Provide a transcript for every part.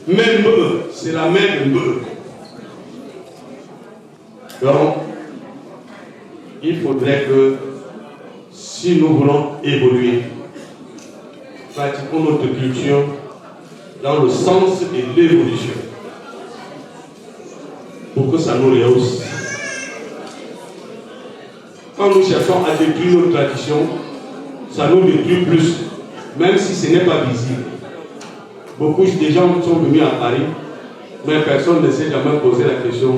Même eux, c'est la main de eux. Donc, il faudrait que, si nous voulons évoluer, pratiquons notre culture dans le sens de l'évolution, pour que ça nous rehausse. Quand nous cherchons à détruire nos traditions, ça nous détruit plus, même si ce n'est pas visible. Beaucoup de gens sont venus à Paris, mais personne ne s'est jamais posé la question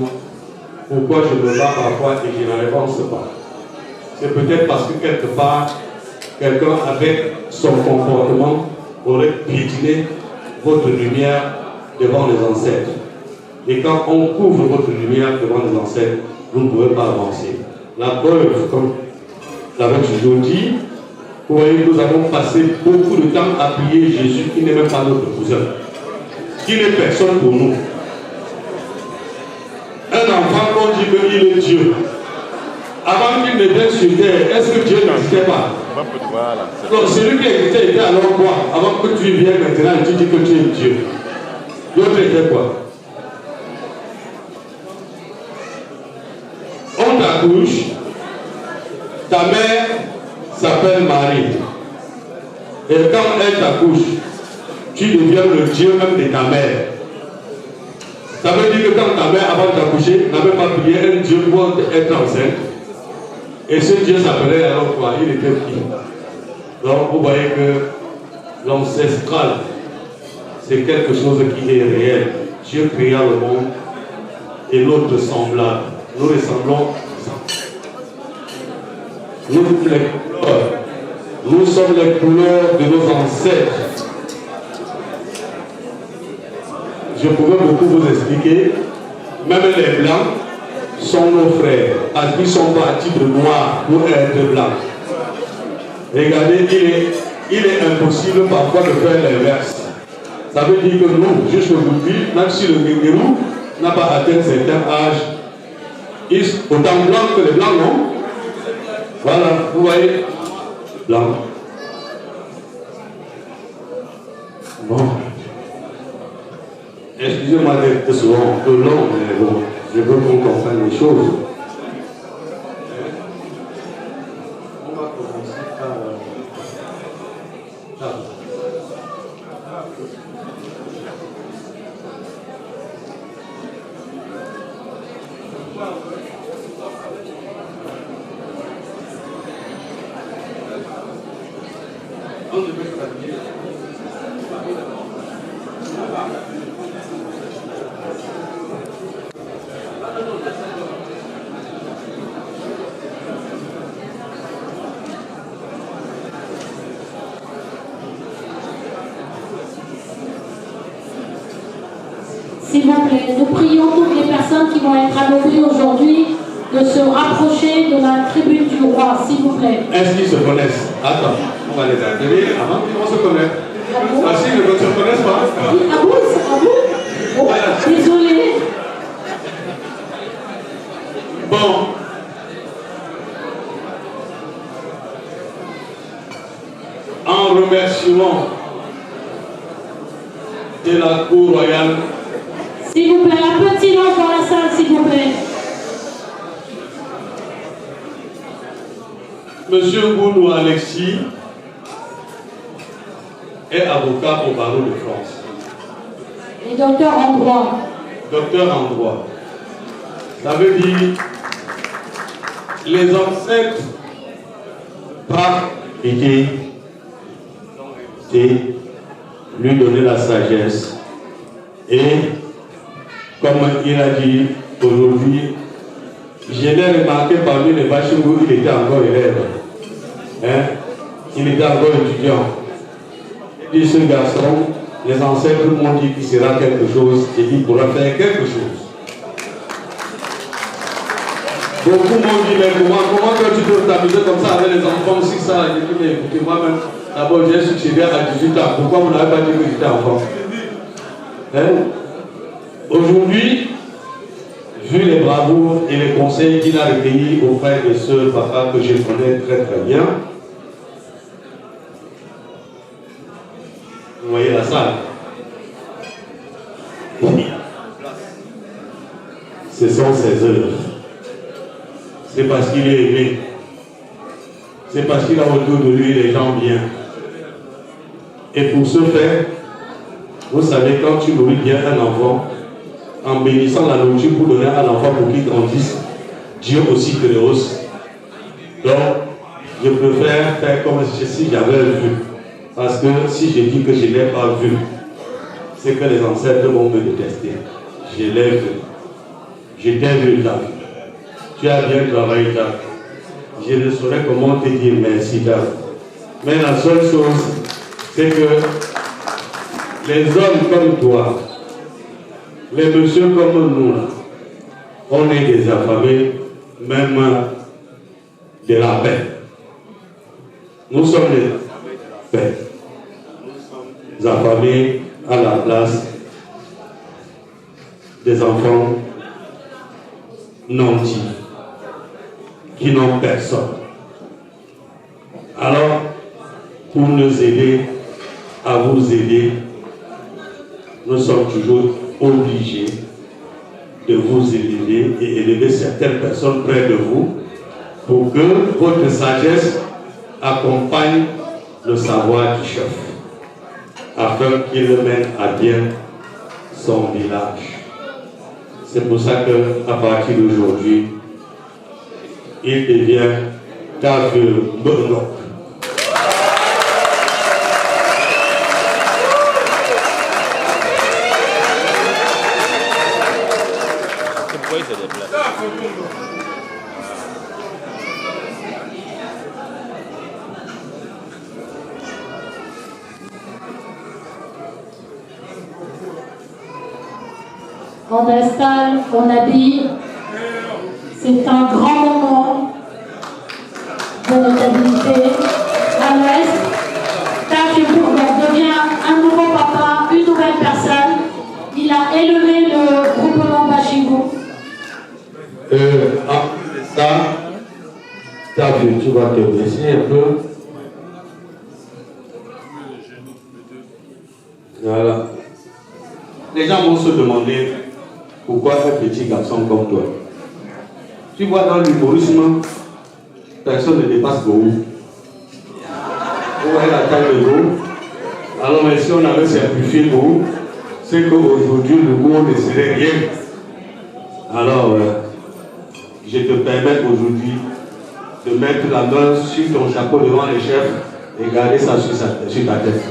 pourquoi je me bats parfois et je ne réponds pas. C'est peut-être parce que quelque part, quelqu'un avec son comportement aurait piétiné votre lumière devant les ancêtres. Et quand on couvre votre lumière devant les ancêtres, vous ne pouvez pas avancer. La preuve, comme l'avait toujours dit, vous voyez, nous avons passé beaucoup de temps à prier Jésus qui n'est même pas notre cousin, qui n'est personne pour nous. Un enfant, on dit qu'il est Dieu. Avant qu'il ne vienne sur terre, est-ce que Dieu n'existait pas? Donc celui qui existait était alors quoi? Avant que tu viennes maintenant, tu dis que tu es Dieu. L'autre était quoi? On t'accouche, ta mère s'appelle Marie. Et quand elle t'accouche, tu deviens le Dieu même de ta mère. Ça veut dire que quand ta mère, avant de t'accoucher, n'avait pas prié un Dieu pour être enceinte. Et ce Dieu s'appelait alors quoi? Il était qui? Donc vous voyez que l'ancestral, c'est quelque chose qui est réel. Dieu créa le monde et l'autre semblable. Nous ressemblons. Nous sommes les couleurs de nos ancêtres. Je pouvais beaucoup vous expliquer. Même les blancs sont nos frères, parce qu'ils sont partis de noir pour être blancs. Regardez, il est impossible parfois de faire l'inverse. Ça veut dire que nous, jusqu'aujourd'hui, même si le Guéguérou n'a pas atteint un certain âge, ils sont autant blancs que les blancs, non? Voilà, vous voyez, blanc. Bon. Excusez-moi d'être souvent un peu long, mais bon, je veux qu'on comprenne les choses. On va commencer par... S'il vous plaît, nous prions toutes les personnes qui vont être anoblis aujourd'hui de se rapprocher de la tribune du roi, s'il vous plaît. Est-ce qu'ils se connaissent? Attends, on va les appeler avant qu'ils vont se connaître. Ah si, ils ne se connaissent pas. Ah bon, c'est à vous? Oh, désolé. Bon. En remerciement de la cour royale. S'il vous plaît, un petit silence dans la salle, s'il vous plaît. Monsieur Gounou Alexis est avocat au barreau de France. Et docteur en droit. Docteur en droit. Ça veut dire les ancêtres par été lui donner la sagesse. Et comme il a dit aujourd'hui, je l'ai remarqué parmi les vaches où il était encore élève. Hein? Il était encore étudiant. Il dit, ce garçon, les ancêtres m'ont dit qu'il sera quelque chose et qu'il pourra faire quelque chose. Beaucoup m'ont dit, mais comment tu peux t'amuser comme ça avec les enfants si ça? J'ai dit, écoutez, moi-même, d'abord j'ai succédé à 18 ans. Pourquoi vous n'avez pas dit que j'étais enfant? Hein? Aujourd'hui, vu les bravoures et les conseils qu'il a recueillis auprès de ce papa que je connais très très bien, vous voyez la salle. Ce sont ses œuvres. C'est parce qu'il est aimé. C'est parce qu'il a autour de lui les gens bien. Et pour ce faire, vous savez, quand tu nourris bien un enfant, en bénissant la nourriture pour donner à l'enfant pour qu'il grandisse, Dieu aussi te rehausse. Donc, je préfère faire comme si j'avais vu. Parce que si je dis que je ne l'ai pas vu, c'est que les ancêtres vont me détester. Je l'ai vu. Je t'ai vu, Jacques. Tu as bien travaillé, Jacques. Je ne saurais comment te dire merci, Jacques. Mais la seule chose, c'est que les hommes comme toi, les messieurs comme nous, on est des affamés, même de la paix. Nous sommes des paix. Nous sommes affamés à la place des enfants nantis qui n'ont personne. Alors, pour nous aider à vous aider, nous sommes toujours obligés de vous élever et élever certaines personnes près de vous pour que votre sagesse accompagne le savoir du chef afin qu'il mène à bien son village. C'est pour ça qu'à partir d'aujourd'hui, il devient Tafur Bonok. On installe, on habille. C'est un grand moment de notabilité. À l'Ouest, Tafur devient un nouveau papa, une nouvelle personne. Il a élevé le groupement Bashingou. Tafur, tu vas te blesser un peu. Voilà. Les gens vont se demander pourquoi un petit garçon comme toi. Tu vois, dans l'humorisme, personne ne dépasse Gourou. Vous voyez la taille de Gourou. Alors, mais si on avait simplifié Gourou, c'est qu'aujourd'hui, le Gourou ne serait rien. Alors, je te permets aujourd'hui de mettre la main sur ton chapeau devant les chefs et garder ça sur ta tête.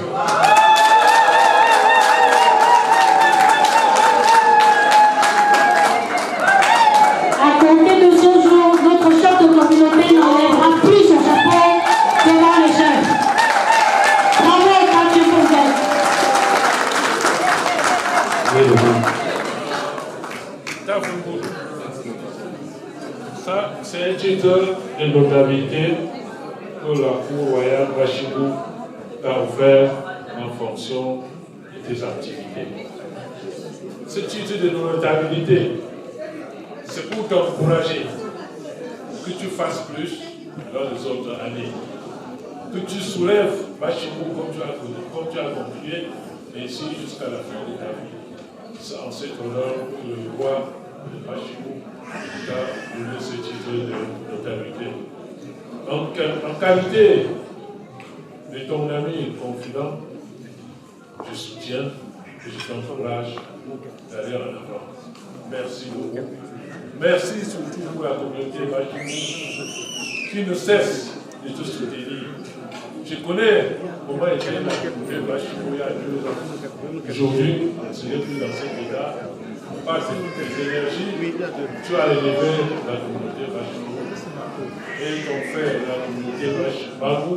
Ça, c'est un titre de notabilité que la Cour royale Bashingou a offert en fonction de tes activités. Ce titre de notabilité, c'est pour t'encourager que tu fasses plus dans les autres années, que tu soulèves Bashingou comme tu as continué, et ainsi jusqu'à la fin de ta vie. C'est en cet honneur que le roi de Bashingou a donné ce titre de notabilité. En qualité de ton ami et confident, je soutiens et je t'encourage d'aller en avant. Merci beaucoup. Merci surtout pour la communauté Bashingou qui ne cesse de te soutenir. Je connais comment était la communauté Bashingou il y a 2 ans. Aujourd'hui, ce n'est plus dans cet état. Par tes énergies, tu as élevé la communauté Bashingou. Et ton frère, la communauté Bashingou,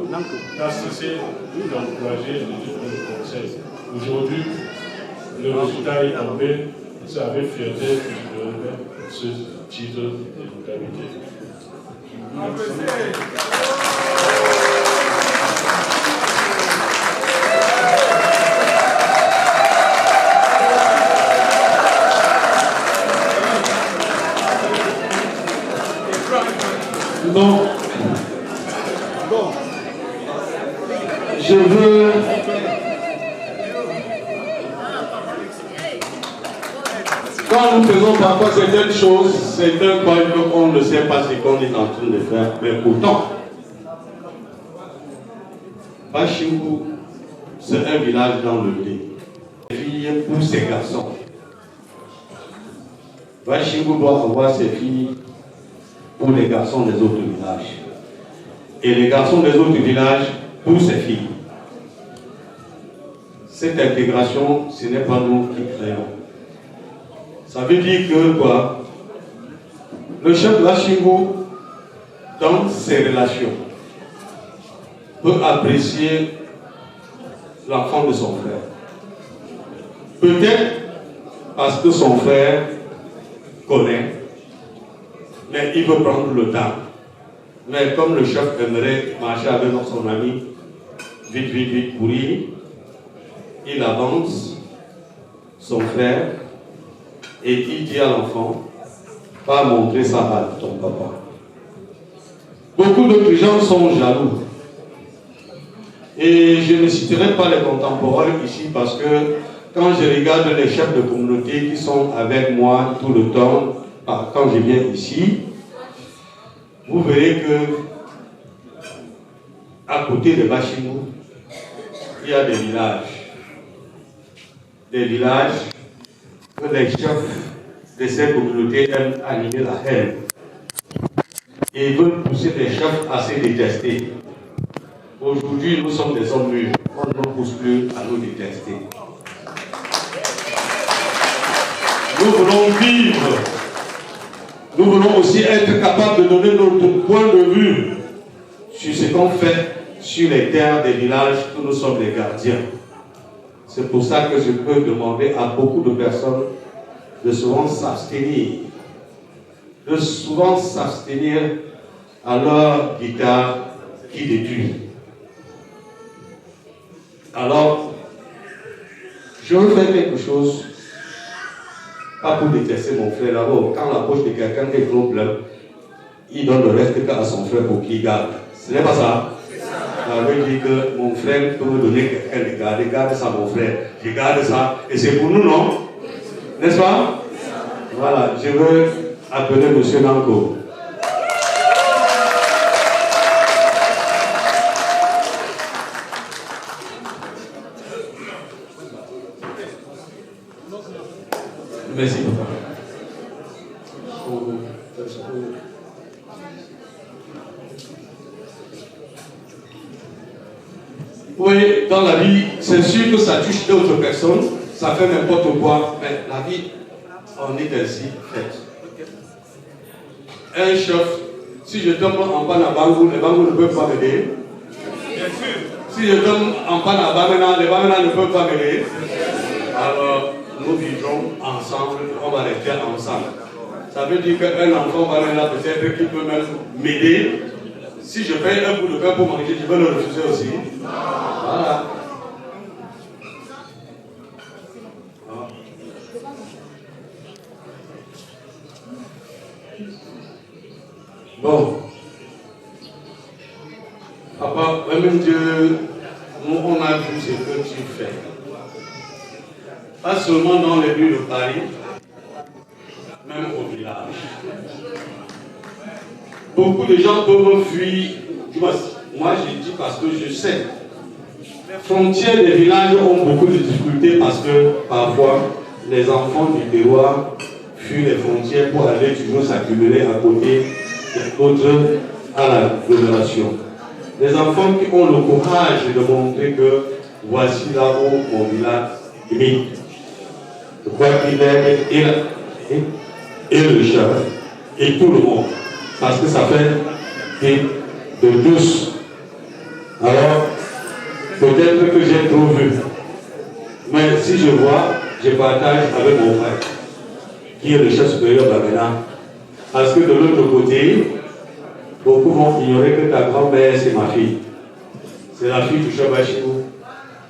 n'a cessé d'encourager et de donner le conseil. Aujourd'hui, le résultat est tombé. C'est avec fierté que je remets ce titre de notabilité. Donc, je veux Quand nous faisons parfois certaines choses, certains croient qu'on ne sait pas ce qu'on est en train de faire, mais pourtant, Bachimbu, c'est un village dans le blé. Les filles pour ses garçons. Bachimbu doit avoir ses filles pour les garçons des autres villages. Et les garçons des autres villages pour ses filles. Cette intégration, ce n'est pas nous qui créons. Ça veut dire que quoi? Le chef Bachimbu, dans ses relations, peut apprécier l'enfant de son frère. Peut-être parce que son frère connaît, mais il veut prendre le temps. Mais comme le chef aimerait marcher avec son ami, vite, courir, il avance son frère et il dit à l'enfant, va montrer ça à ton papa. Beaucoup d'autres gens sont jaloux. Et je ne citerai pas les contemporains ici parce que quand je regarde les chefs de communauté qui sont avec moi tout le temps, quand je viens ici, vous verrez que à côté de Bachimbu, il y a des villages. Des villages que les chefs de ces communautés aiment animer la haine. Et ils veulent pousser les chefs à se détester. Aujourd'hui, nous sommes des hommes mûrs. On ne pousse plus à nous détester. Nous voulons vivre. Nous voulons aussi être capables de donner notre point de vue sur ce qu'on fait sur les terres des villages où nous sommes les gardiens. C'est pour ça que je peux demander à beaucoup de personnes de souvent s'abstenir. De souvent s'abstenir à leur guitare qui détruit. Alors, je veux faire quelque chose, pas pour détester mon frère. D'abord, quand la poche de quelqu'un est trop pleine, il donne le reste à son frère pour qu'il garde. Ce n'est pas ça. Ça veut dire que mon frère peut me donner quelqu'un de garder. Garde ça, mon frère. Je garde ça. Et c'est pour nous, non? N'est-ce pas? Voilà, je veux appeler M. Nanko. Merci. Oui, dans la vie, c'est sûr que ça touche d'autres personnes, ça fait n'importe quoi, mais la vie, on est ainsi faite. Un chef, si je tombe en panne à Bangou, les Bangou ne peuvent pas m'aider. Si je tombe en panne à Bamena, les Bamena ne peuvent pas m'aider. Alors, nous vivrons ensemble, on va rester ensemble. Ça veut dire qu'un enfant va là peut-être qu'il peut même m'aider. Si je paye un bout de pain pour manger, je vais le refuser aussi. Voilà. Bon. Papa, même Dieu, nous on a vu ce que tu fais. Pas seulement dans les rues de Paris, même au village. Beaucoup de gens peuvent fuir. Moi, je dis parce que je sais. Les frontières des villages ont beaucoup de difficultés parce que parfois, les enfants du terroir fuient les frontières pour aller toujours s'accumuler à côté d'autres à l'agglomération. Les enfants qui ont le courage de montrer que voici là où mon village limite. Je crois qu'il aime et le chef et tout le monde. Parce que ça fait de douce. Alors, peut-être que j'ai trop vu. Mais si je vois, je partage avec mon frère, qui est le chef supérieur d'Amena. Parce que de l'autre côté, beaucoup vont ignorer que ta grand-mère, c'est ma fille. C'est la fille du chef Bachimbu.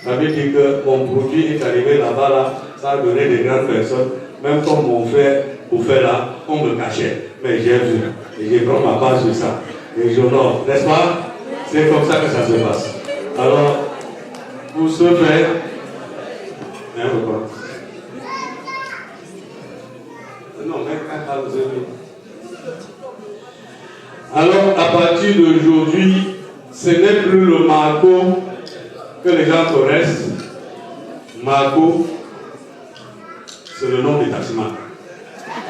Ça veut dire que mon produit est arrivé là-bas, là, ça a donné des grandes personnes. Même comme mon frère, pour faire là, on me cachait. Mais j'ai vu. Et je prends ma part sur ça. Et j'honore, n'est-ce pas? C'est comme ça que ça se passe. Alors, pour ce faire, Non, même quand vous avez. Alors, à partir d'aujourd'hui, ce n'est plus le Marco que les gens connaissent. Marco, c'est le nom des taximans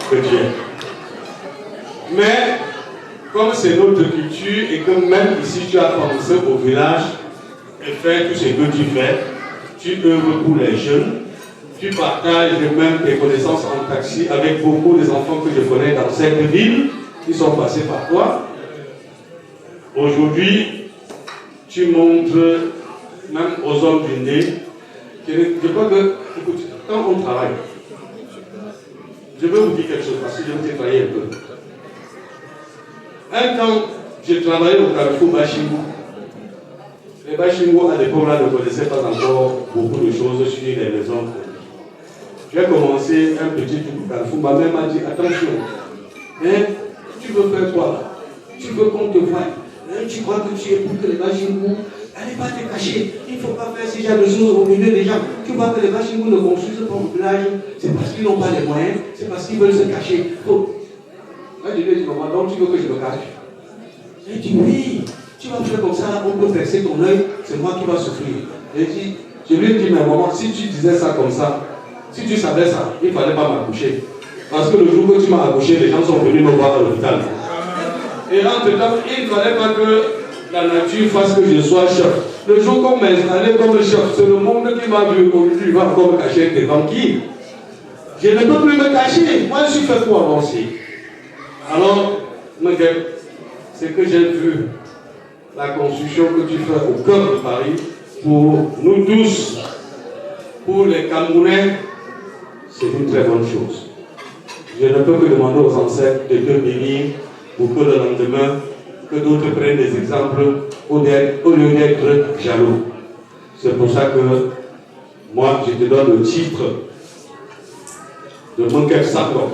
que tu es. Mais, comme c'est notre culture et que même ici tu as commencé au village et faire tout ce que tu fais, tu œuvres pour les jeunes, tu partages même tes connaissances en taxi avec beaucoup des enfants que je connais dans cette ville qui sont passés par toi. Aujourd'hui, tu montres même aux hommes du nez, je crois que, écoute, quand on travaille, je veux vous dire quelque chose parce que je vais vous travailler un peu. Un temps, j'ai travaillé au Carrefour Bachimou. Les Bachimou, à l'époque, là, ne connaissaient pas encore beaucoup de choses sur les maisons. J'ai commencé un petit truc au Carrefour. Ma mère m'a dit, attention, hein, tu veux faire quoi là? Tu veux qu'on te voie? Hein, tu crois que tu es pour que les Bachimou, allez pas te cacher. Il ne faut pas faire ce genre de choses au milieu des gens. Tu vois que les Bachimou ne construisent pas au village, c'est parce qu'ils n'ont pas les moyens, c'est parce qu'ils veulent se cacher. Là, je lui ai dit, maman, donc tu veux que je me cache? Elle dit, oui, tu vas faire comme ça, on peut percer ton œil, c'est moi qui vais souffrir. Je lui ai dit, mais maman, si tu disais ça comme ça, si tu savais ça, il ne fallait pas m'accoucher. Parce que le jour que tu m'as accouché, les gens sont venus me voir à l'hôpital. Et entre-temps, il ne fallait pas que la nature fasse que je sois chef. Le jour qu'on m'a installé comme chef, c'est le monde qui m'a vu comme tu vas encore me cacher devant qui? Je ne peux plus me cacher. Moi, je suis fait pour avancer. Alors, c'est que j'ai vu la construction que tu fais au cœur de Paris pour nous tous, pour les Camerounais, c'est une très bonne chose. Je ne peux que demander aux ancêtres de te bénir pour que le lendemain, que d'autres prennent des exemples au lieu d'être jaloux. C'est pour ça que moi, je te donne le titre de Monkef Sako.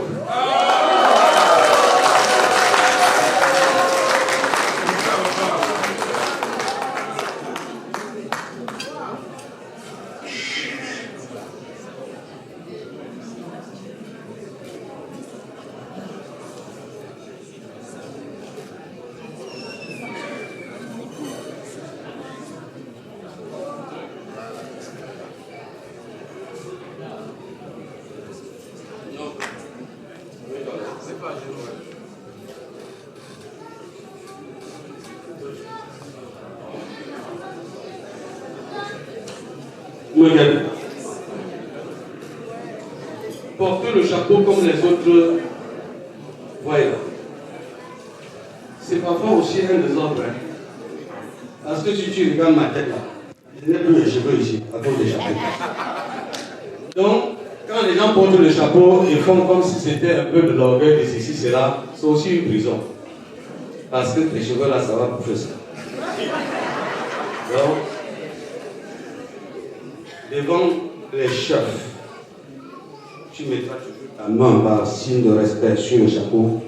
Porter le chapeau comme les autres, voilà. C'est parfois aussi un désordre. Hein. Parce que si tu regardes ma tête là, je n'ai plus les cheveux ici, à cause des chapeaux. Donc, quand les gens portent le chapeau, ils font comme si c'était un peu de l'orgueil de ceci, cela, c'est aussi une prison. Parce que tes cheveux là, ça va bouffer ça. Donc, devant les chefs, tu mettras toujours ta main par signe de respect sur le chapeau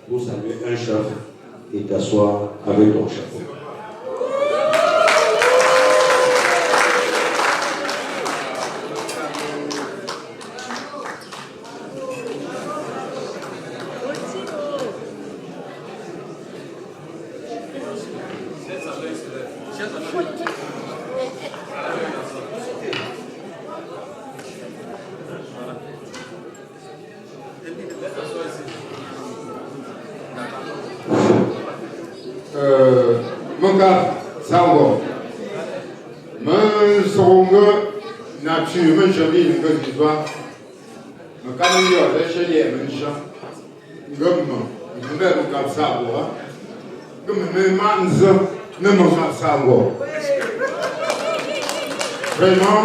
pour saluer un chef et t'asseoir avec ton chapeau. Monkef Sako. Nature, je vis une bonne histoire. Je suis un peu vraiment,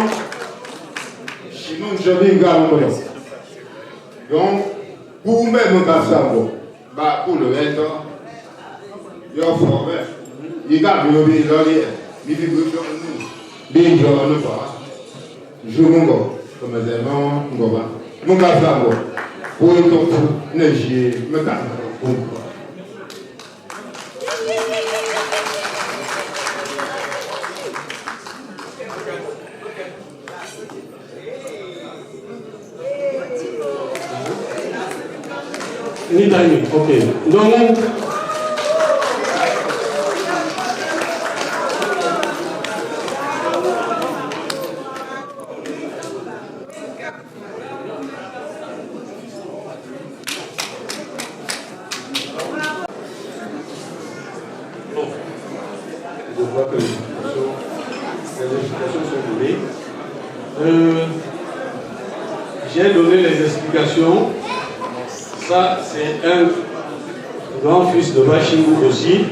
sinon je vis une garde. Donc, pour même Monkef Sako, pour le reste, il y a un forêt. Il y a un peu je comme Monkef Sako, pour le neiger, me Ni timing, ok. Donc, je vois que les explications sont données. J'ai donné les explications. Ça, c'est un grand-fils de Bachingou aussi.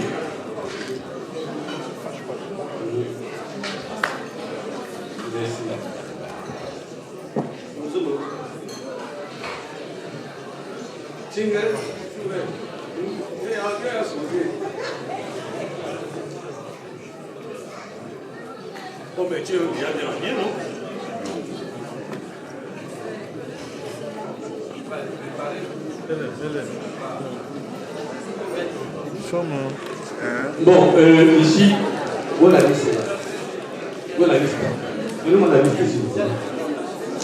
Oh, mais tu es bien dernier, non? Bon, ici, où est la liste? Où est la liste? Donnez-moi la liste ici.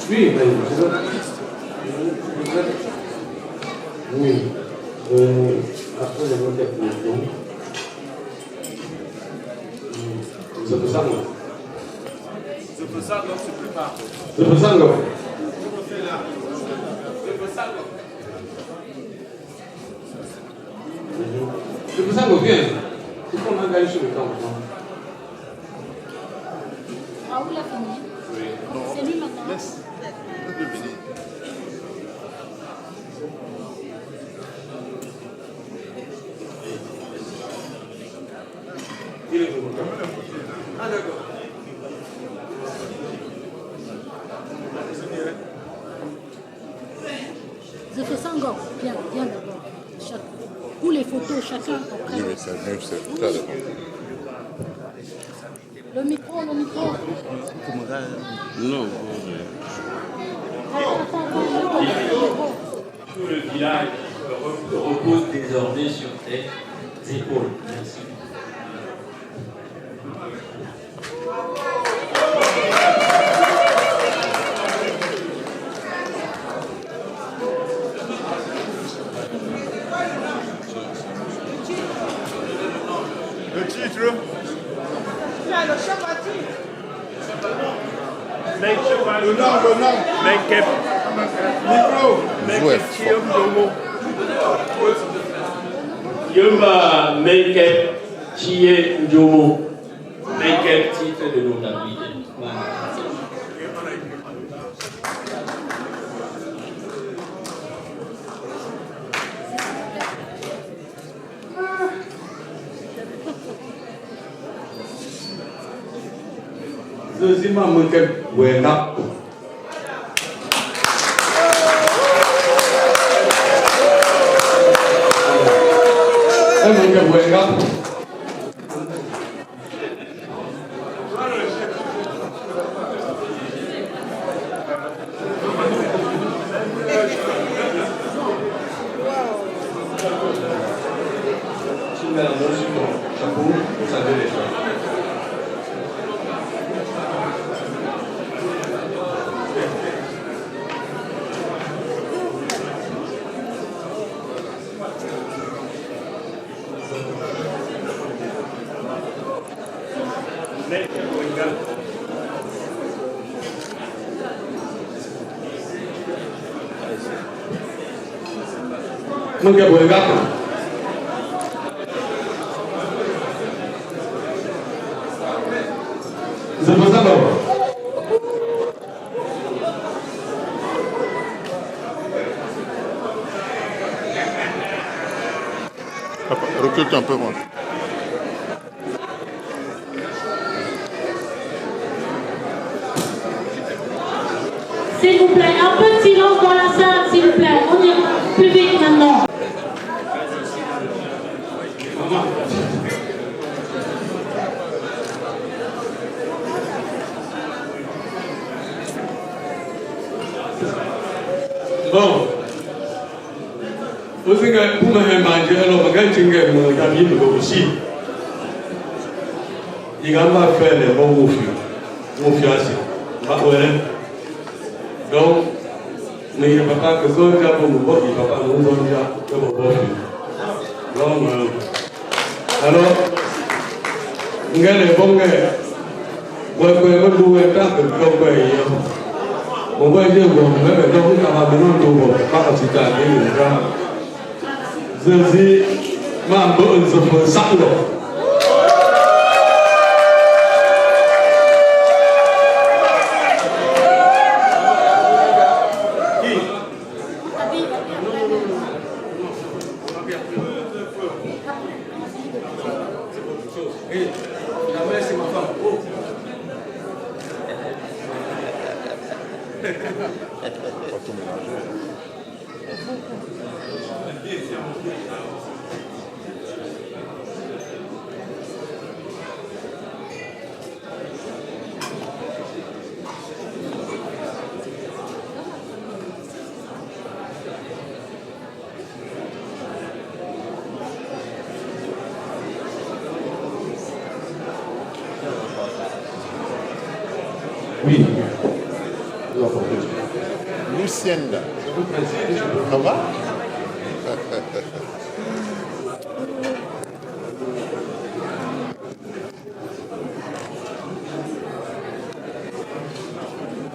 Oui, mais je veux. Oui. Après, je vais faire pour le nom. C'est pour ça, non? C'est pour ça que tu prépares. C'est pour ça, non? C'est pour ça qu'on vient. Il faut qu'on engage sur le camp. Raoul a fini. Oui. C'est lui maintenant. Laisse. Il est pour le camp. Ah, d'accord. Je fais ça encore. Bien, bien d'abord. Pour les photos, chacun après. Oui, mais ça même, c'est très d'accord. Le micro, le micro. Non. Tout le village repose désormais sur tes épaules. Merci. Le titre. Le nom. Menkep. Micro. Menkep Yumba Menkep Chie Njomo. Menkep titre de notabilité. Deuxièmement, manque Wenda. Un manque Wenda. Tu mets la main sur ton chapeau, vous savez les choses. Manque Wenda. C'est pour ça, non? Recule-toi un peu, moi. S'il vous plaît, un peu de silence dans la salle, s'il vous plaît. On ira plus vite maintenant. Bon. Vous savez que pour me manger, alors, quand tu es mon ami, aussi, il va faire les bons confiance. Donc, Mais il n'y a pas que quand tu as pour nous, il n'y a pas nous on déjà pour nous. Donc, alors, nous avons les bons gars. Moi, je vais vous dire que vous avez on va dire que vous avez besoin de pas de je dis, ma bonne se fait ça. Oui. Lucienda. Ça va?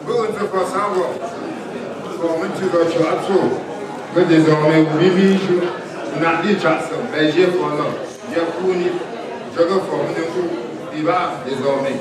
Vous ne savoir, comme tu vas que désormais vous vivez, n'a dit Jackson, mais j'ai formé, j'ai fourni, je veux former vous, il va désormais.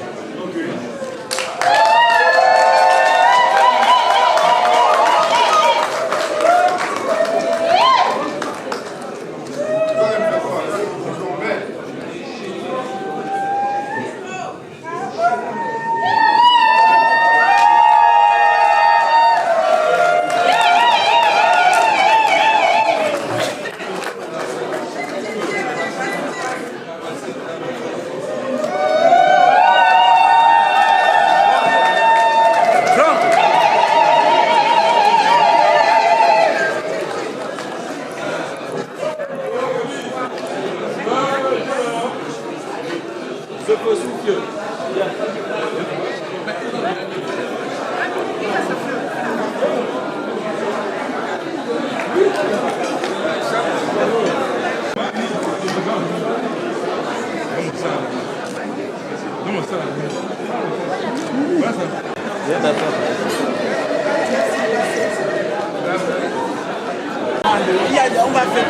On va faire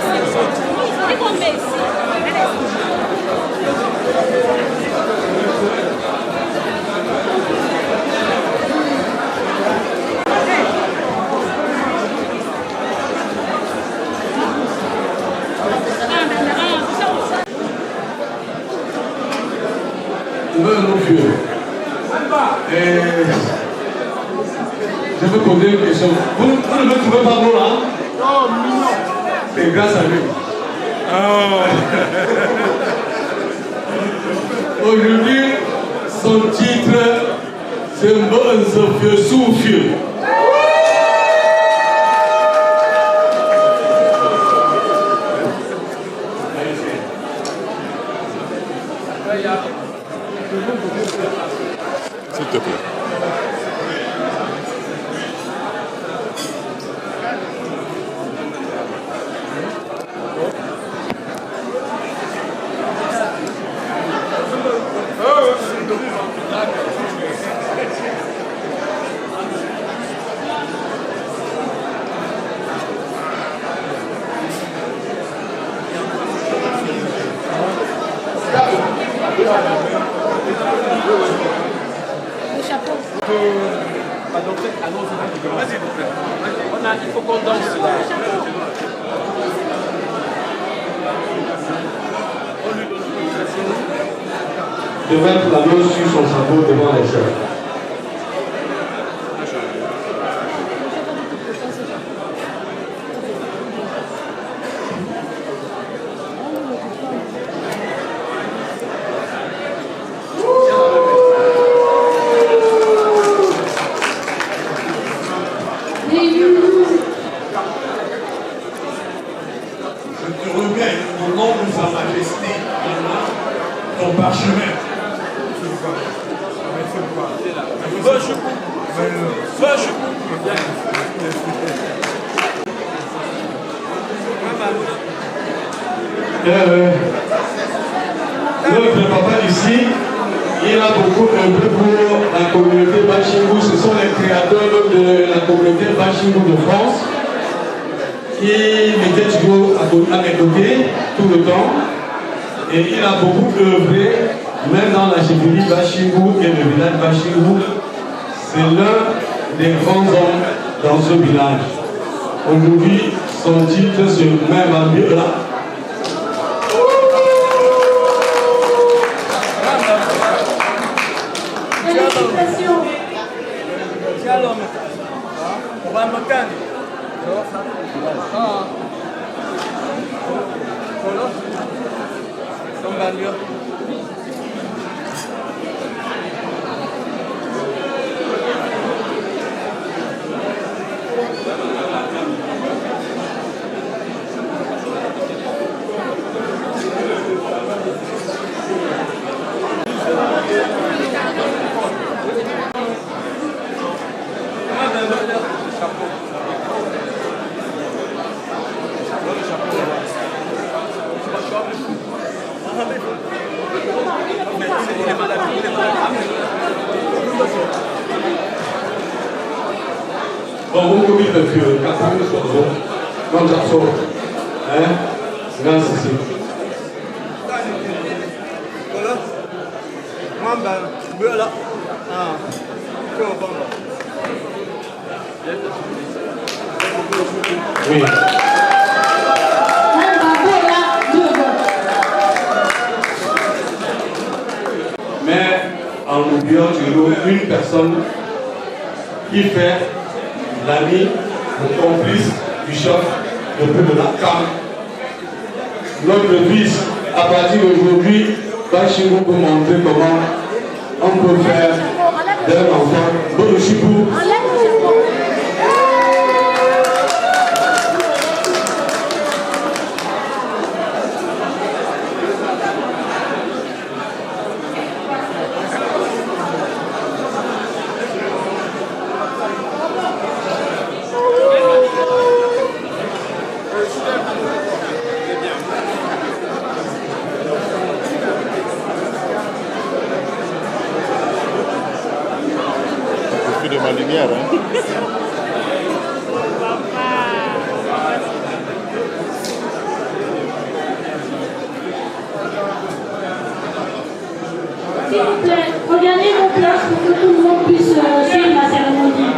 Je veux poser une question. Vous ne me trouvez pas bon là? Oh, mignon. C'est grâce à lui. Oh. Aujourd'hui, son titre, c'est un bon Sophie Soufio. S'il te plaît. Il faut qu'on danse là. De mettre la main sur son chapeau devant les chefs. Ton parchemin. Notre papa ici, il a beaucoup œuvré pour la communauté Bachingou. Ce sont les créateurs de la communauté Bachingou de France qui étaient toujours à mes côtés tout le temps. Et il a beaucoup œuvré, même dans la chefferie Bachingou et le village Bachingou. C'est l'un des grands hommes dans ce village. Aujourd'hui, son titre se met à mieux là. Félicitations. Bon, vous pouvez le faire, quand vous sortez, quand ça sort, hein, merci. Oui. Mais en oubliant toujours une personne qui fait l'ami, le complice du chef de la CAM. Notre fils, à partir d'aujourd'hui, Bachingou peut montrer comment on peut faire d'un enfant bon chibou. De ma lumière, hein. S'il vous plaît, regardez vos places pour que tout le monde puisse suivre la cérémonie.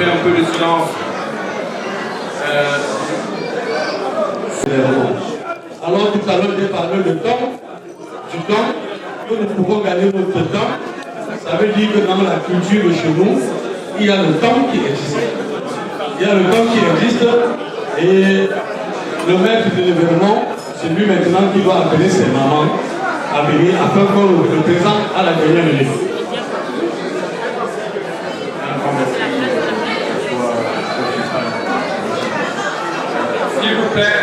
Un peu de silence. Alors tout à l'heure, j'ai parlé du temps que nous pouvons gagner notre temps. Ça veut dire que dans la culture de chez nous, il y a le temps qui existe. Il y a le temps qui existe et le maître de l'événement, c'est lui maintenant qui va appeler ses mamans à venir afin qu'on le présente à la dernière minute. S'il vous plaît,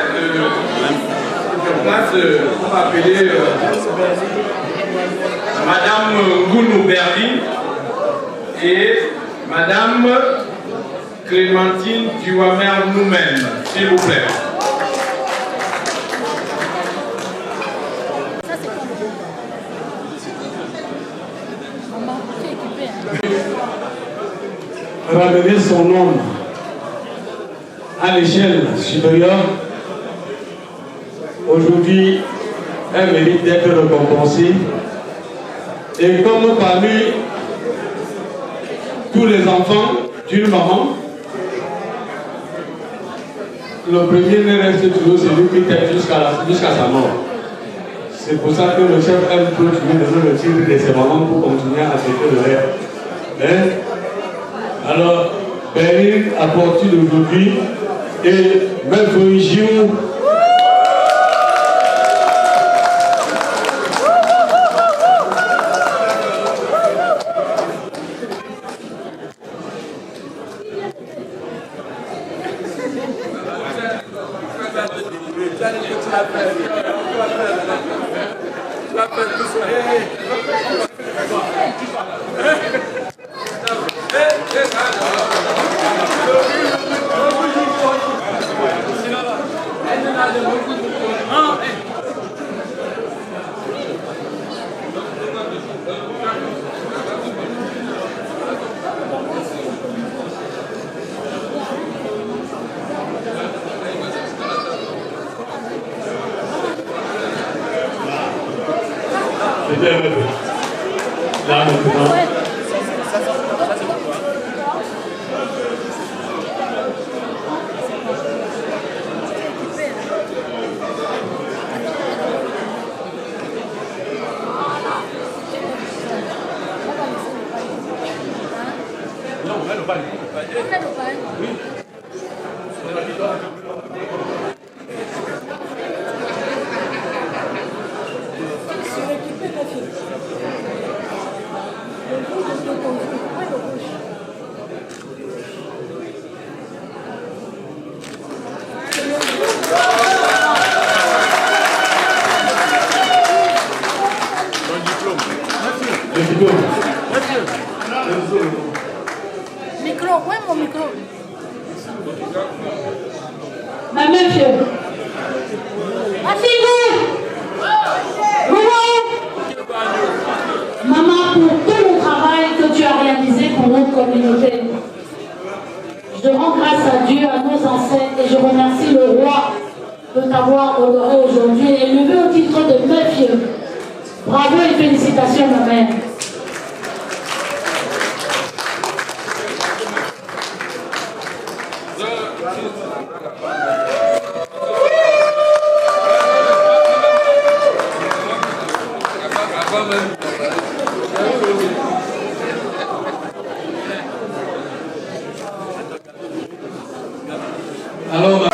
on va appeler Madame Ngounou Berli et Madame Clémentine Duhamel nous-mêmes, s'il vous plaît. ramener son nom à l'échelle supérieure, aujourd'hui, elle mérite d'être récompensée. Et comme parmi tous les enfants d'une maman, le premier ne reste toujours celui qui t'aide jusqu'à sa mort. C'est pour ça que le chef aime continuer de donner le titre de ses mamans pour continuer à fêter le rêve. Hein? Alors, Bénin à partir d'aujourd'hui et Maître Giraud. Là maintenant. Micro, où est mon micro? Ma monsieur. Maman, pour tout le travail que tu as réalisé pour notre communauté, je rends grâce à Dieu, à nos ancêtres, et je remercie le roi de t'avoir honoré aujourd'hui et élevé au titre de Méfieux. Bravo et félicitations, ma mère. Alors,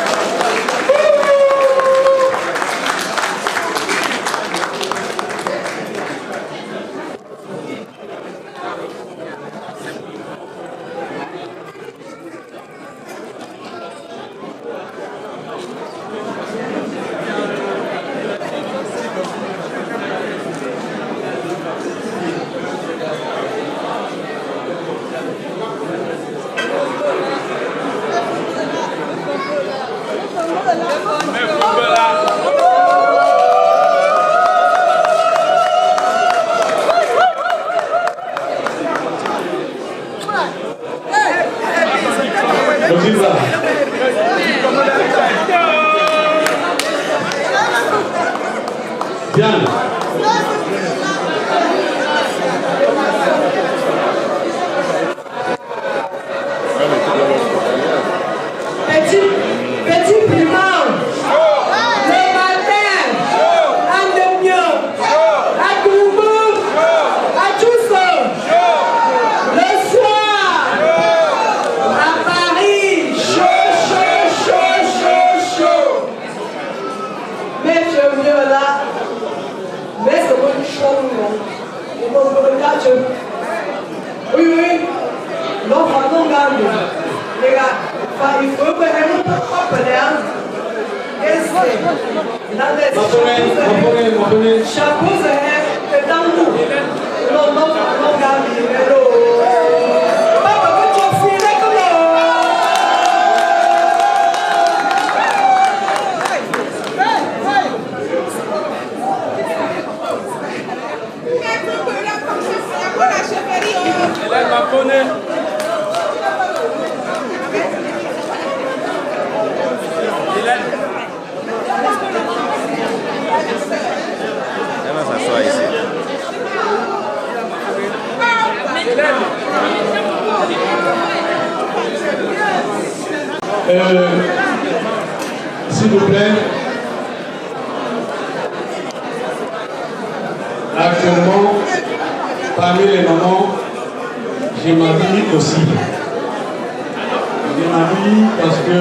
Bien. Petit piment, le matin, à demi, à Toulou, à Toussaint, le soir, à Paris, chaud. Mais je viens là, mais c'est bon chaud, on va le cacher. Oui, non, pardon, garde. Les gars, il faut que les gens comprennent. Chapeau, c'est dans nous. Non, garde. Papa, que tu files comme S'il vous plaît, actuellement, parmi les mamans, j'ai ma vie aussi. J'ai ma vie parce que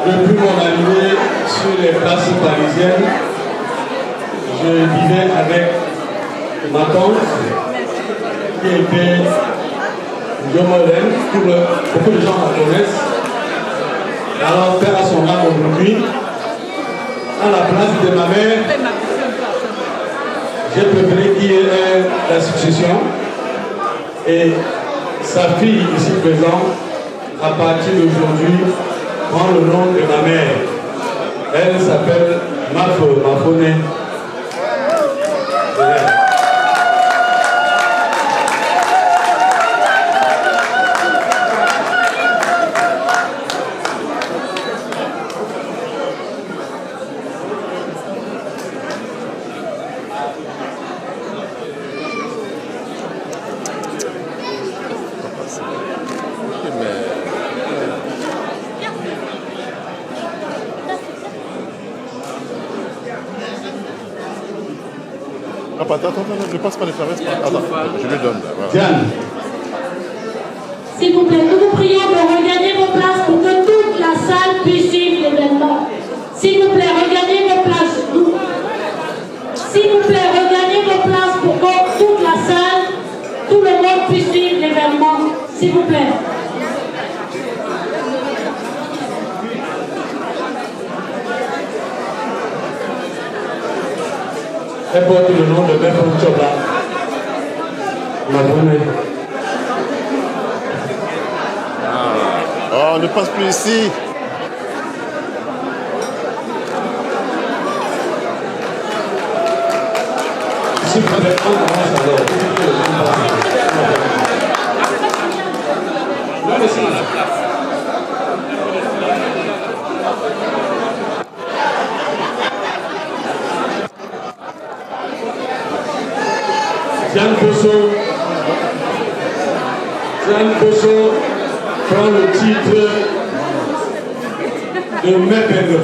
depuis mon arrivée sur les places parisiennes, je vivais avec ma tante qui était Jomolène, beaucoup de gens la connaissent. Alors, père à son âme aujourd'hui, à la place de ma mère, j'ai préféré qu'il y ait la succession. Et sa fille ici présente, à partir d'aujourd'hui, prend le nom de ma mère. Elle s'appelle Mafone. Attends, je passe pas les fleurs. Attends, je lui donne. Voilà. Diane. S'il vous plaît, nous vous prions de regagner vos places pour que toute la salle puisse suivre l'événement. S'il vous plaît, regagnez vos places. S'il vous plaît, regagnez vos places pour que toute la salle, tout le monde puisse suivre l'événement. S'il vous plaît. Elle porte le nom de Mère Choba. Oh, ne passe plus ici. S'il vous plaît, on commence alors. Non, mais c'est la place. Jeanne Bosso prend le titre de Mépègue.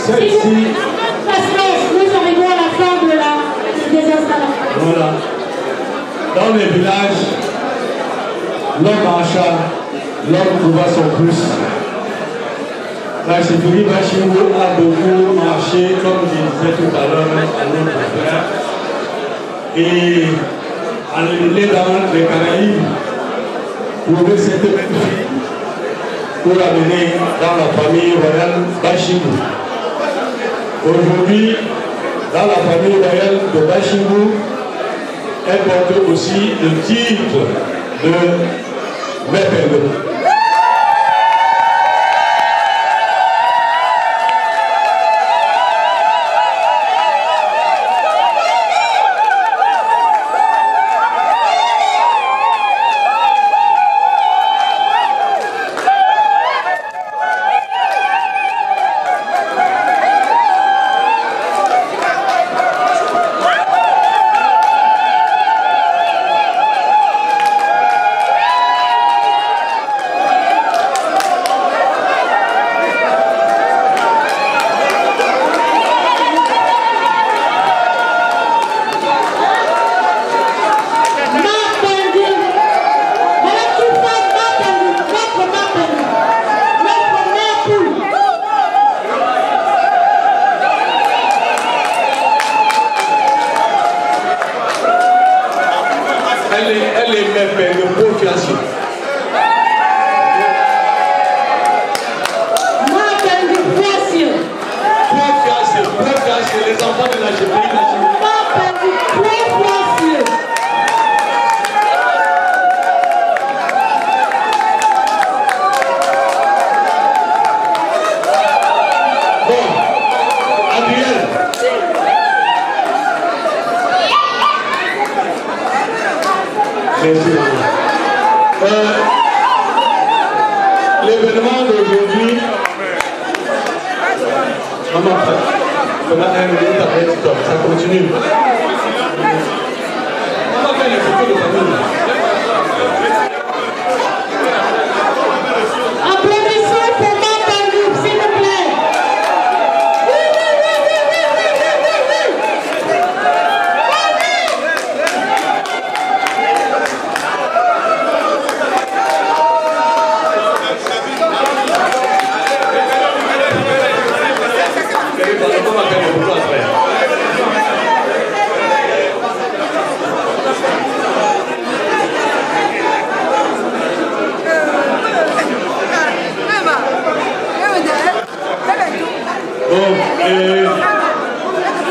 Celle-ci. Parce que nous arrivons à la fin de des installations. Voilà. Dans les villages, l'homme marcha, l'homme trouva son pouce. La chefferie Bachimou a beaucoup marché, comme je disais tout à l'heure, à notre frère. Et aller dans les Caraïbes, trouver cette fille pour l'amener dans la famille royale Bachimou. Aujourd'hui, dans la famille royale de Bachimou, elle porte aussi le titre de Mépégo. Elle est mère de confiance. Confiance, les enfants de la chefferie. L'événement d'aujourd'hui, ça continue. On va faire les photos de famille. Applaudissons pour Matangoub, s'il vous plaît.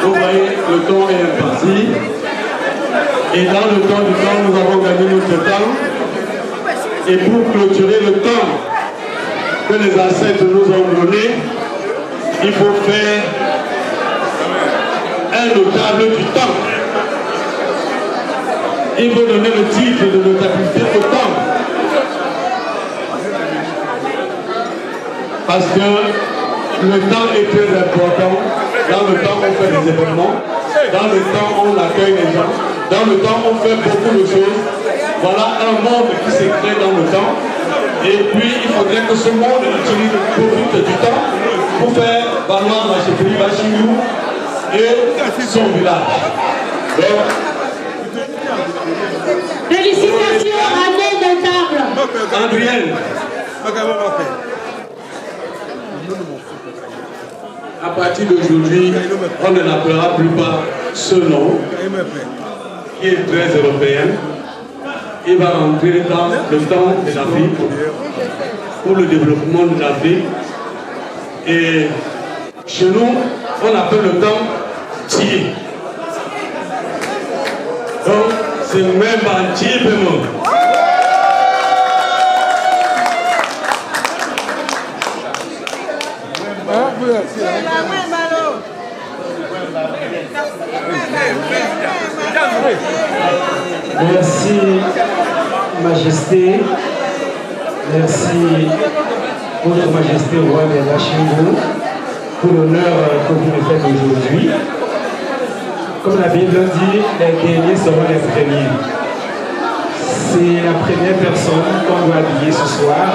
Vous voyez, le temps est imparti. Et dans le temps du temps, nous avons gagné notre temps. Et pour clôturer le temps que les ancêtres nous ont donné, il faut faire un notable du temps. Il faut donner le titre de notabilité au temps. Parce que le temps est très important. Dans le temps, on fait des événements. Dans le temps, on accueille les gens. Dans le temps, on fait beaucoup de choses. Voilà un monde qui s'est créé dans le temps. Et puis, il faudrait que ce monde profite du temps pour faire valoir la chefferie Bachimou et son village. Donc, félicitations à l'aide de table. Adrienne. À partir d'aujourd'hui, on ne l'appellera plus pas ce nom, qui est très européen. Il va rentrer dans le temps de l'Afrique, pour le développement de l'Afrique. Et chez nous, on appelle le temps Thier. Donc, c'est même un Thier paiement. Merci, Majesté. Merci, Votre Majesté Roi de Bachimou, pour l'honneur que vous nous faites aujourd'hui. Comme la Bible dit, les derniers seront les premiers. C'est la première personne qu'on doit habiller ce soir.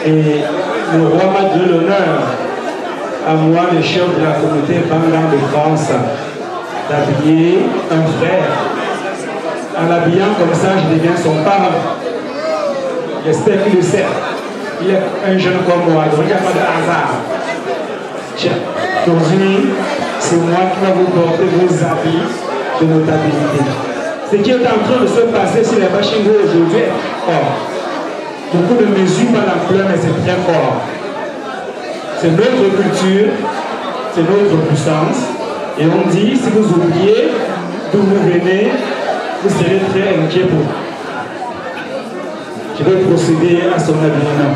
Et le roi m'a donné l'honneur à moi, le chef de la communauté Bangan de France, d'habiller un frère. En l'habillant comme ça, je deviens son parent. J'espère qu'il le sait. Il est un jeune comme moi, donc il n'y a pas de hasard. Aujourd'hui, c'est moi qui vais vous porter vos habits de notabilité. Ce qui est en train de se passer sur les Bachingo aujourd'hui est fort. Beaucoup de mesures par l'ampleur, mais c'est très fort. C'est notre culture, c'est notre puissance. Et on dit, si vous oubliez d'où vous venez, vous serez très inquiet pour vous. Je vais procéder à son habillement.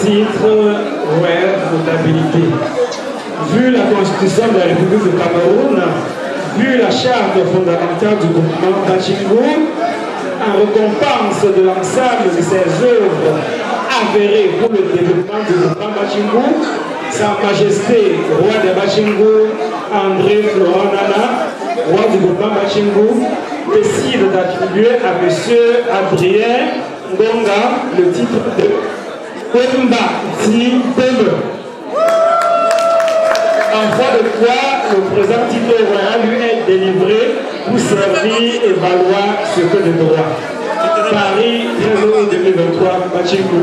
Titre royal de notabilité. Vu la Constitution de la République du Cameroun, vu la charte fondamentale du groupement Bachingo, en récompense de l'ensemble de ses œuvres avérées pour le développement du groupement Bachingo, Sa Majesté, roi de Bachingo, André Florent Nana, roi du groupement Bachingo, décide d'attribuer à M. Adrien Ngonga le titre de Wemba Ti Bembe. En foi de quoi le présent titre royal lui est délivré pour servir et valoir ce que de droit. Paris, 13 août 2023, Bachingo.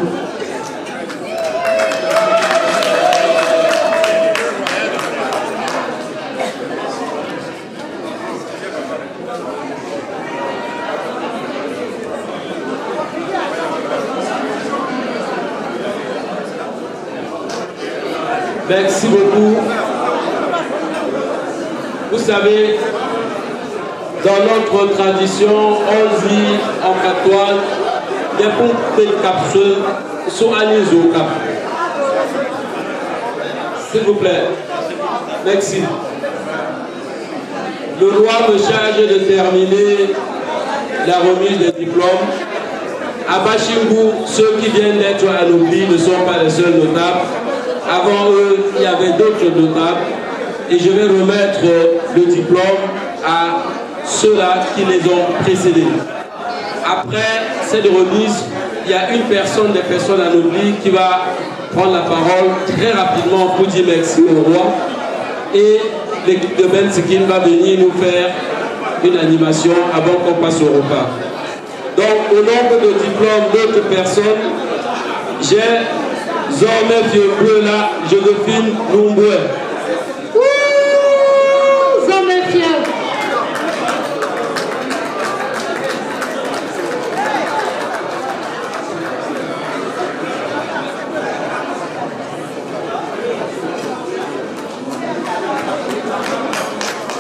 Merci beaucoup. Vous savez, dans notre tradition, on dit en patois, des pompes de capsule sont allées au cap. S'il vous plaît. Merci. Le roi me charge de terminer la remise des diplômes. À Bachingo, ceux qui viennent d'être anoblis ne sont pas les seuls notables. Avant eux, il y avait d'autres notables et je vais remettre le diplôme à ceux-là qui les ont précédés. Après cette remise, il y a une personne, des personnes anoblies qui va prendre la parole très rapidement pour dire merci au roi et l'équipe de Ben Sikin va venir nous faire une animation avant qu'on passe au repas. Donc, au nombre de diplômes d'autres personnes, j'ai Zorme vieux bleu là, Joséphine Lumboué. Zorme vieux.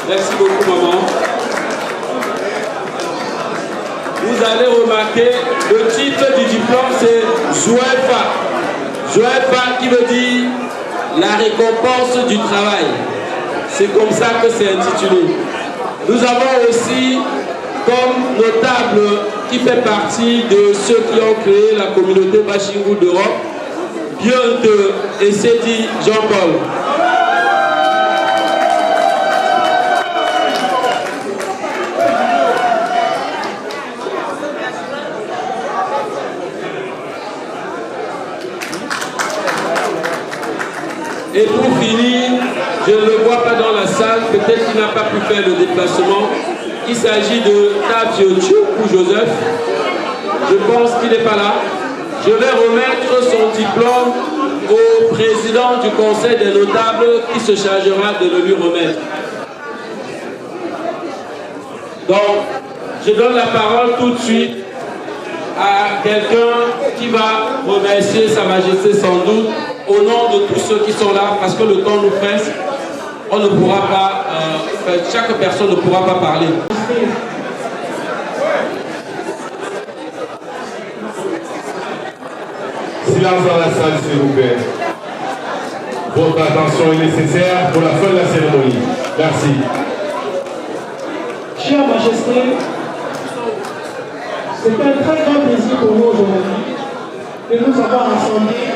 Merci beaucoup, maman. Vous allez remarquer, le titre du diplôme, c'est Zouefa. Zouefa qui veut dire la récompense du travail. C'est comme ça que c'est intitulé. Nous avons aussi comme notable qui fait partie de ceux qui ont créé la communauté Bachingo d'Europe, Bionte et Sedi Jean-Paul. Et pour finir, je ne le vois pas dans la salle, peut-être qu'il n'a pas pu faire le déplacement. Il s'agit de Tavio ou Joseph. Je pense qu'il n'est pas là. Je vais remettre son diplôme au président du conseil des notables qui se chargera de le lui remettre. Donc, je donne la parole tout de suite à quelqu'un qui va remercier Sa Majesté sans doute au nom de tous ceux qui sont là, parce que le temps nous presse. On ne pourra pas, chaque personne ne pourra pas parler. Silence dans la salle, s'il vous plaît. Votre attention est nécessaire pour la fin de la cérémonie. Merci. Chère Majesté, c'est un très grand plaisir pour nous aujourd'hui de nous avoir rassemblés,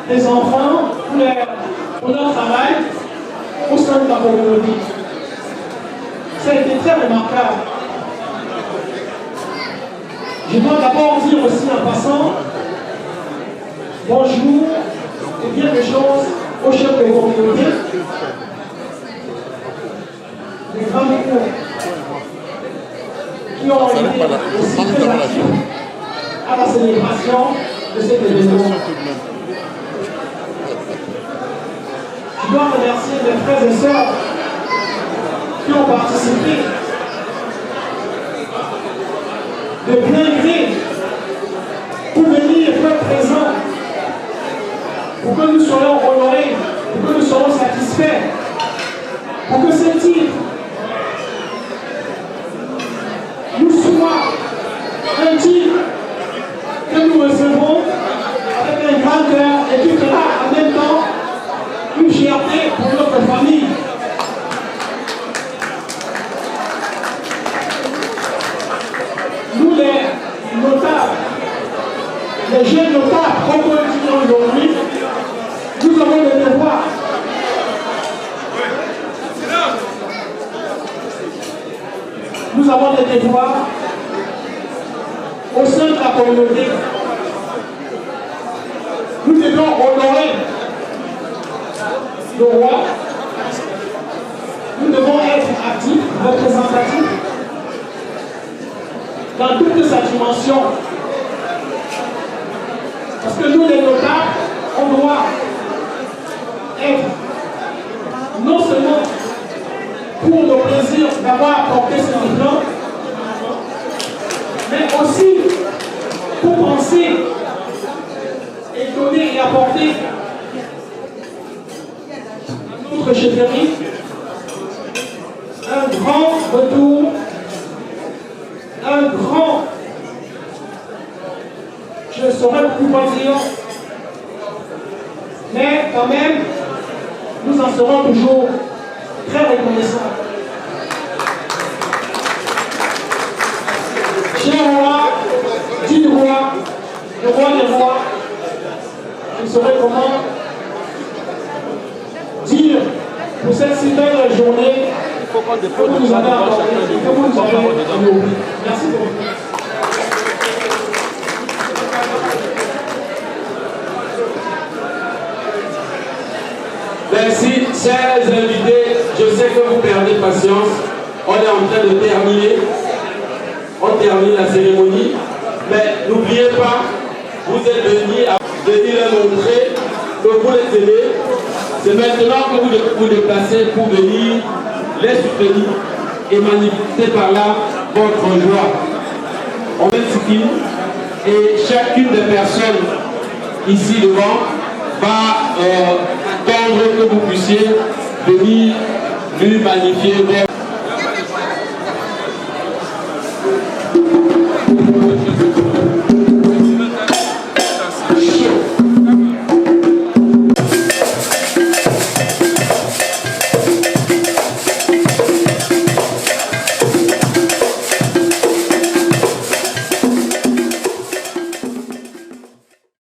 des enfants, pour leur travail au sein de la communauté. Ça a été très remarquable. Je dois d'abord dire aussi en passant bonjour et bien des choses aux chefs de communauté, des grands cours qui ont été aussi très actifs à la célébration de cet événement. Je dois remercier mes frères et sœurs qui ont participé de plein gré pour venir être présents, pour que nous soyons honorés, pour que nous soyons satisfaits, pour que ce titre nous soit un titre que nous recevons avec un grand cœur et qui fera en même temps une fierté pour notre famille. Nous les notables, les jeunes notables qu'on peut dire aujourd'hui, nous avons des devoirs. Nous avons des devoirs au sein de la communauté. Nous devons honorer le roi. Nous devons être actifs, représentatifs dans toute sa dimension. Parce que nous, les notables, on doit être non seulement pour le plaisir d'avoir apporté ce diplôme, mais aussi pour penser et donner et apporter à notre chefferie un grand retour, un grand, je ne saurais plus quoi dire, mais quand même, nous en serons toujours très reconnaissants. Cher roi, dit le roi des rois, je ne saurais comment dire pour cette si belle journée que vous nous avez accordée, que vous nous avez honorée. Merci beaucoup. Merci, chers invités. Je sais que vous perdez patience. On est en train de terminer. On termine la cérémonie. Mais n'oubliez pas, vous êtes venus leur montrer que vous les aimez. C'est maintenant que vous vous déplacez pour venir les soutenir et manifester par là votre joie. On est et chacune des personnes ici devant va attendre que vous puissiez venir lui magnifier votre